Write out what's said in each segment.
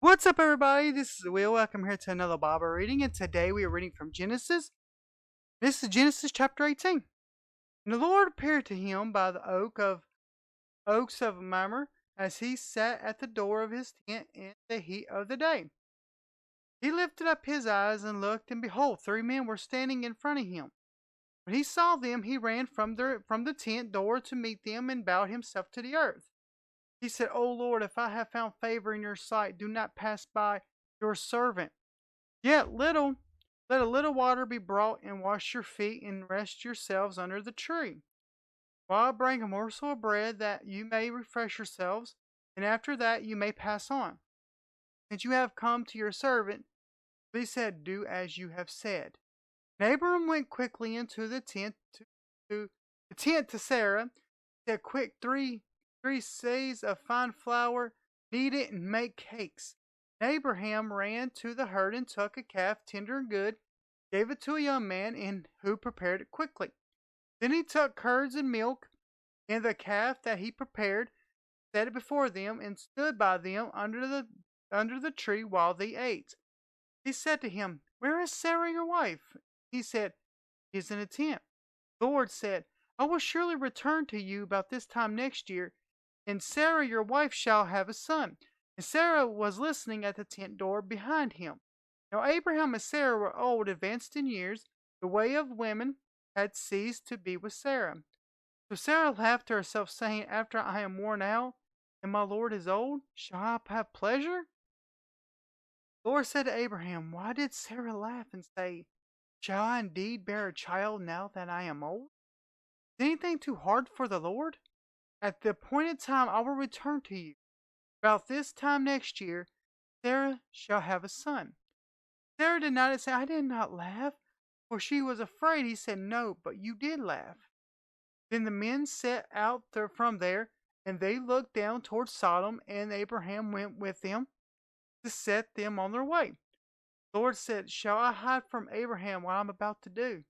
What's up, everybody? This is Will. Welcome here to another Bible reading, and today we are reading from Genesis. This is Genesis chapter 18. And the Lord appeared to him by the oaks of Mamre, as he sat at the door of his tent in the heat of the day. He lifted up his eyes and looked, and behold, three men were standing in front of him. When he saw them, he ran from the tent door to meet them and bowed himself to the earth. He said, O Lord, if I have found favor in your sight, do not pass by your servant. Yet let a little water be brought, and wash your feet, and rest yourselves under the tree, while I bring a morsel of bread, that you may refresh yourselves, and after that you may pass on. Since you have come to your servant, please said, do as you have said. And Abram went quickly into the tent to Sarah, said, quick, three seahs of fine flour, knead it and make cakes. And Abraham ran to the herd and took a calf, tender and good, gave it to a young man, and who prepared it quickly. Then he took curds and milk, and the calf that he prepared, set it before them, and stood by them under the tree while they ate. He said to him, Where is Sarah your wife? He said, She is in a tent. The Lord said, I will surely return to you about this time next year, and Sarah your wife shall have a son. And Sarah was listening at the tent door behind him. Now Abraham and Sarah were old, advanced in years. The way of women had ceased to be with Sarah. So Sarah laughed to herself, saying, After I am worn out, and my Lord is old, shall I have pleasure? The Lord said to Abraham, Why did Sarah laugh and say, Shall I indeed bear a child now that I am old? Is anything too hard for the Lord? At the appointed time I will return to you. About this time next year, Sarah shall have a son. Sarah denied it, saying, I did not laugh, for she was afraid. He said, No, but you did laugh. Then the men set out from there, and they looked down toward Sodom, and Abraham went with them to set them on their way. The Lord said, Shall I hide from Abraham what I am about to do?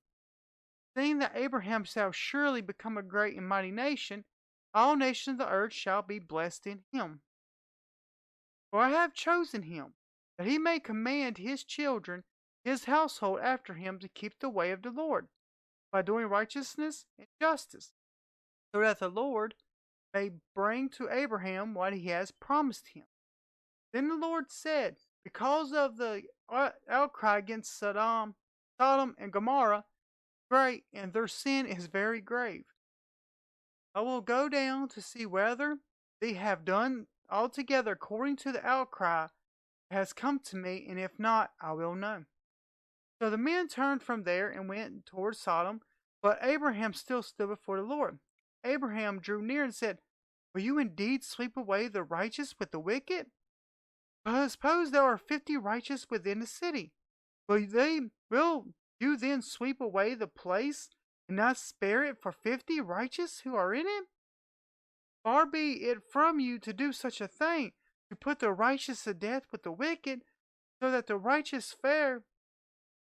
Seeing that Abraham shall surely become a great and mighty nation, all nations of the earth shall be blessed in him. For I have chosen him, that he may command his children, his household after him, to keep the way of the Lord, by doing righteousness and justice, so that the Lord may bring to Abraham what he has promised him. Then the Lord said, Because of the outcry against Sodom and Gomorrah, great, and their sin is very grave, I will go down to see whether they have done altogether according to the outcry that has come to me, and if not, I will know. So the men turned from there and went toward Sodom, but Abraham still stood before the Lord. Abraham drew near and said, Will you indeed sweep away the righteous with the wicked? But suppose there are 50 righteous within the city. Will you then sweep away the place, and not spare it for 50 righteous who are in it? Far be it from you to do such a thing, to put the righteous to death with the wicked, so that the righteous fare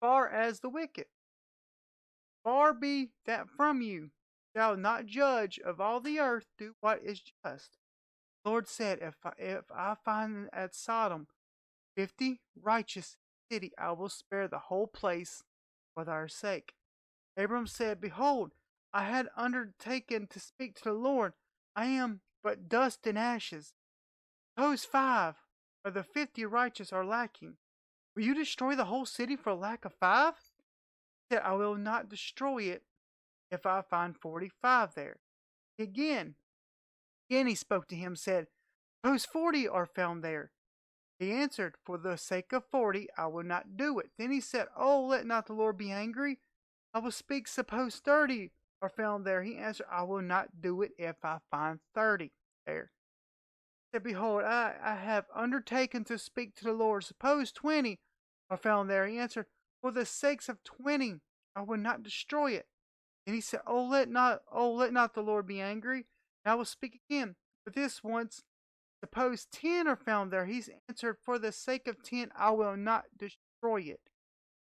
far as the wicked. Far be that from you. Thou not judge of all the earth, do what is just. The Lord said, If I find at Sodom 50 righteous city, I will spare the whole place for thy sake. Abram said, Behold, I had undertaken to speak to the Lord. I am but dust and ashes. Suppose 5 of the 50 righteous are lacking. Will you destroy the whole city for lack of 5? He said, I will not destroy it if I find 45 there. Again he spoke to him, said, Suppose 40 are found there. He answered, For the sake of 40 I will not do it. Then he said, Oh, let not the Lord be angry. I will speak, suppose 30 are found there. He answered, I will not do it if I find 30 there. He said, Behold, I have undertaken to speak to the Lord. Suppose 20 are found there. He answered, For the sakes of 20 I will not destroy it. And he said, Oh, let not the Lord be angry. And I will speak again. But this once, suppose 10 are found there. He answered, For the sake of 10 I will not destroy it.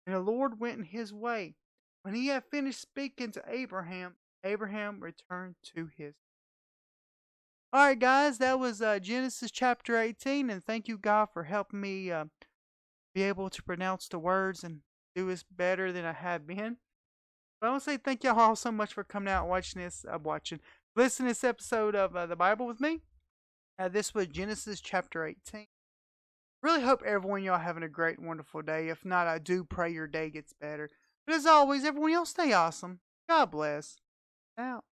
And the Lord went in his way. When he had finished speaking to Abraham, Abraham returned to his Alright, guys, that was Genesis chapter 18, and thank you, God, for helping me be able to pronounce the words and do this better than I have been. But I want to say thank y'all all so much for coming out and watching this, listening to this episode of the Bible with me. This was Genesis chapter 18. Really hope everyone y'all having a great and wonderful day. If not, I do pray your day gets better. But as always, everyone y'all stay awesome. God bless. Out.